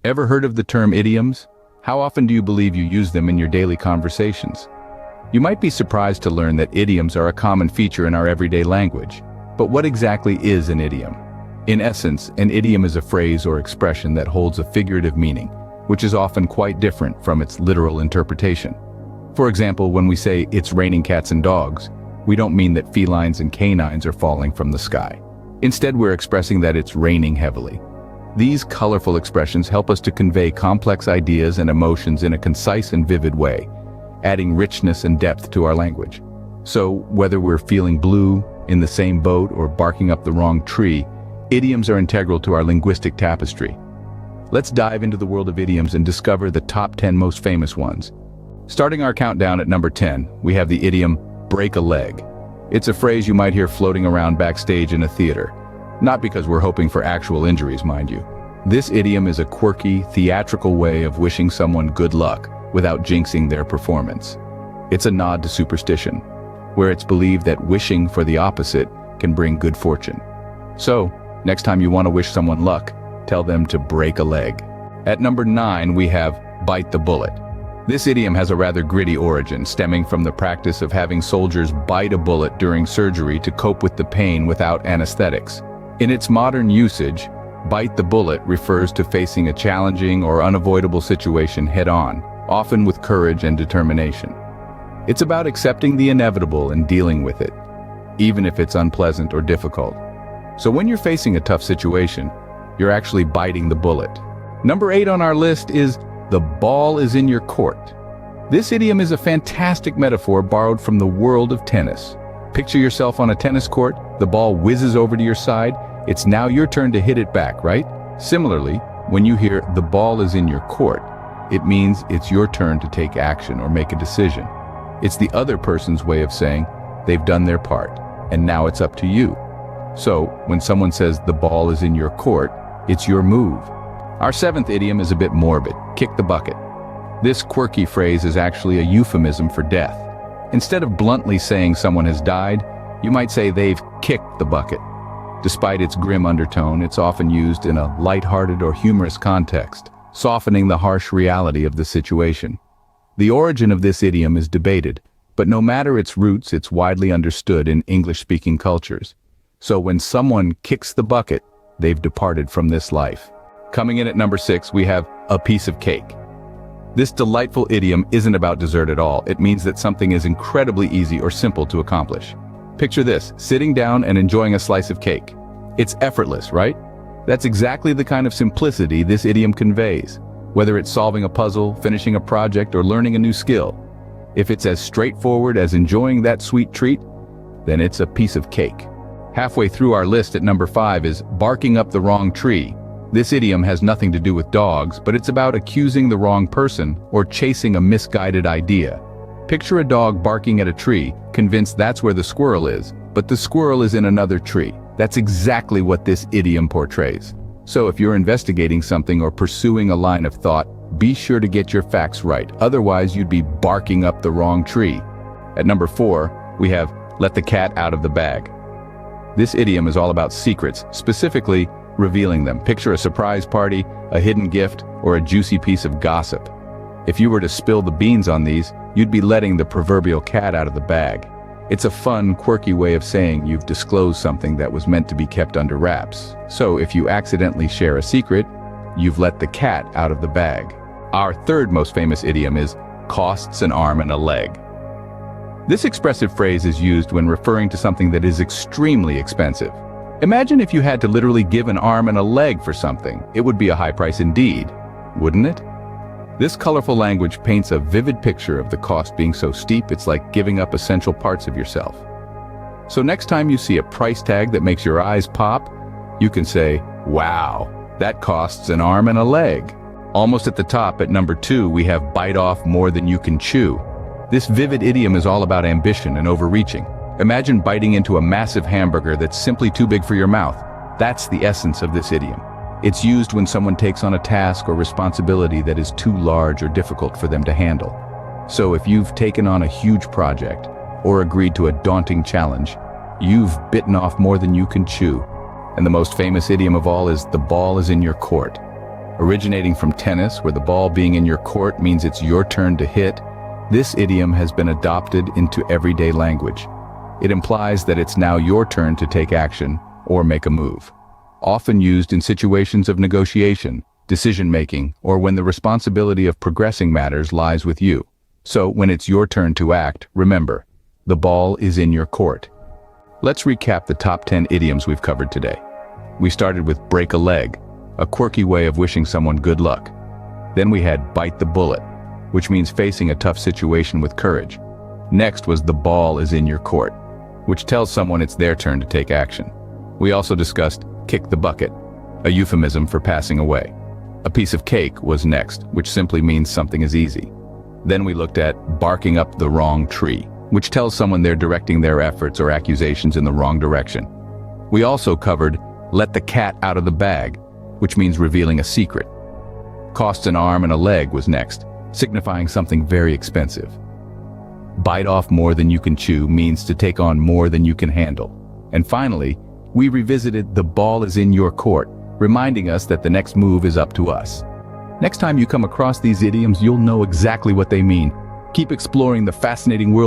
Ever heard of the term idioms? How often do you believe you use them in your daily conversations? You might be surprised to learn that idioms are a common feature in our everyday language. But what exactly is an idiom? In essence, an idiom is a phrase or expression that holds a figurative meaning, which is often quite different from its literal interpretation. For example, when we say, "It's raining cats and dogs," we don't mean that felines and canines are falling from the sky. Instead, we're expressing that it's raining heavily. These colorful expressions help us to convey complex ideas and emotions in a concise and vivid way, adding richness and depth to our language. So, whether we're feeling blue, in the same boat, or barking up the wrong tree, idioms are integral to our linguistic tapestry. Let's dive into the world of idioms and discover the top 10 most famous ones. Starting our countdown at number 10, we have the idiom, break a leg. It's a phrase you might hear floating around backstage in a theater. Not because we're hoping for actual injuries, mind you. This idiom is a quirky, theatrical way of wishing someone good luck without jinxing their performance. It's a nod to superstition, where it's believed that wishing for the opposite can bring good fortune. So, next time you want to wish someone luck, tell them to break a leg. At number 9, we have bite the bullet. This idiom has a rather gritty origin, stemming from the practice of having soldiers bite a bullet during surgery to cope with the pain without anesthetics. In its modern usage, bite the bullet refers to facing a challenging or unavoidable situation head-on, often with courage and determination. It's about accepting the inevitable and dealing with it, even if it's unpleasant or difficult. So when you're facing a tough situation, you're actually biting the bullet. Number 8 on our list is the ball is in your court. This idiom is a fantastic metaphor borrowed from the world of tennis. Picture yourself on a tennis court, the ball whizzes over to your side, it's now your turn to hit it back, right? Similarly, when you hear the ball is in your court, it means it's your turn to take action or make a decision. It's the other person's way of saying they've done their part, and now it's up to you. So, when someone says the ball is in your court, it's your move. Our 7th idiom is a bit morbid, kick the bucket. This quirky phrase is actually a euphemism for death. Instead of bluntly saying someone has died, you might say they've kicked the bucket. Despite its grim undertone, it's often used in a lighthearted or humorous context, softening the harsh reality of the situation. The origin of this idiom is debated, but no matter its roots, it's widely understood in English-speaking cultures. So when someone kicks the bucket, they've departed from this life. Coming in at number 6, we have a piece of cake. This delightful idiom isn't about dessert at all. It means that something is incredibly easy or simple to accomplish. Picture this, sitting down and enjoying a slice of cake. It's effortless, right? That's exactly the kind of simplicity this idiom conveys, whether it's solving a puzzle, finishing a project, or learning a new skill. If it's as straightforward as enjoying that sweet treat, then it's a piece of cake. Halfway through our list at number 5 is barking up the wrong tree. This idiom has nothing to do with dogs, but it's about accusing the wrong person or chasing a misguided idea. Picture a dog barking at a tree, convinced that's where the squirrel is, but the squirrel is in another tree. That's exactly what this idiom portrays. So if you're investigating something or pursuing a line of thought, be sure to get your facts right, otherwise you'd be barking up the wrong tree. At number 4, we have let the cat out of the bag. This idiom is all about secrets, specifically revealing them. Picture a surprise party, a hidden gift, or a juicy piece of gossip. If you were to spill the beans on these, you'd be letting the proverbial cat out of the bag. It's a fun, quirky way of saying you've disclosed something that was meant to be kept under wraps. So if you accidentally share a secret, you've let the cat out of the bag. Our 3rd most famous idiom is costs an arm and a leg. This expressive phrase is used when referring to something that is extremely expensive. Imagine if you had to literally give an arm and a leg for something. It would be a high price indeed, wouldn't it? This colorful language paints a vivid picture of the cost being so steep it's like giving up essential parts of yourself. So next time you see a price tag that makes your eyes pop, you can say, wow, that costs an arm and a leg. Almost at the top at number 2, we have bite off more than you can chew. This vivid idiom is all about ambition and overreaching. Imagine biting into a massive hamburger that's simply too big for your mouth. That's the essence of this idiom. It's used when someone takes on a task or responsibility that is too large or difficult for them to handle. So if you've taken on a huge project or agreed to a daunting challenge, you've bitten off more than you can chew. And the most famous idiom of all is the ball is in your court. Originating from tennis, where the ball being in your court means it's your turn to hit, this idiom has been adopted into everyday language. It implies that it's now your turn to take action or make a move. Often used in situations of negotiation, decision-making, or when the responsibility of progressing matters lies with you. So, when it's your turn to act, remember, the ball is in your court. Let's recap the top 10 idioms we've covered today. We started with break a leg, a quirky way of wishing someone good luck. Then we had bite the bullet, which means facing a tough situation with courage. Next was the ball is in your court, which tells someone it's their turn to take action. We also discussed kick the bucket, a euphemism for passing away. A piece of cake was next, which simply means something is easy. Then we looked at barking up the wrong tree, which tells someone they're directing their efforts or accusations in the wrong direction. We also covered let the cat out of the bag, which means revealing a secret. Cost an arm and a leg was next, signifying something very expensive. Bite off more than you can chew means to take on more than you can handle. And finally, we revisited the ball is in your court, reminding us that the next move is up to us. Next time you come across these idioms, you'll know exactly what they mean. Keep exploring the fascinating world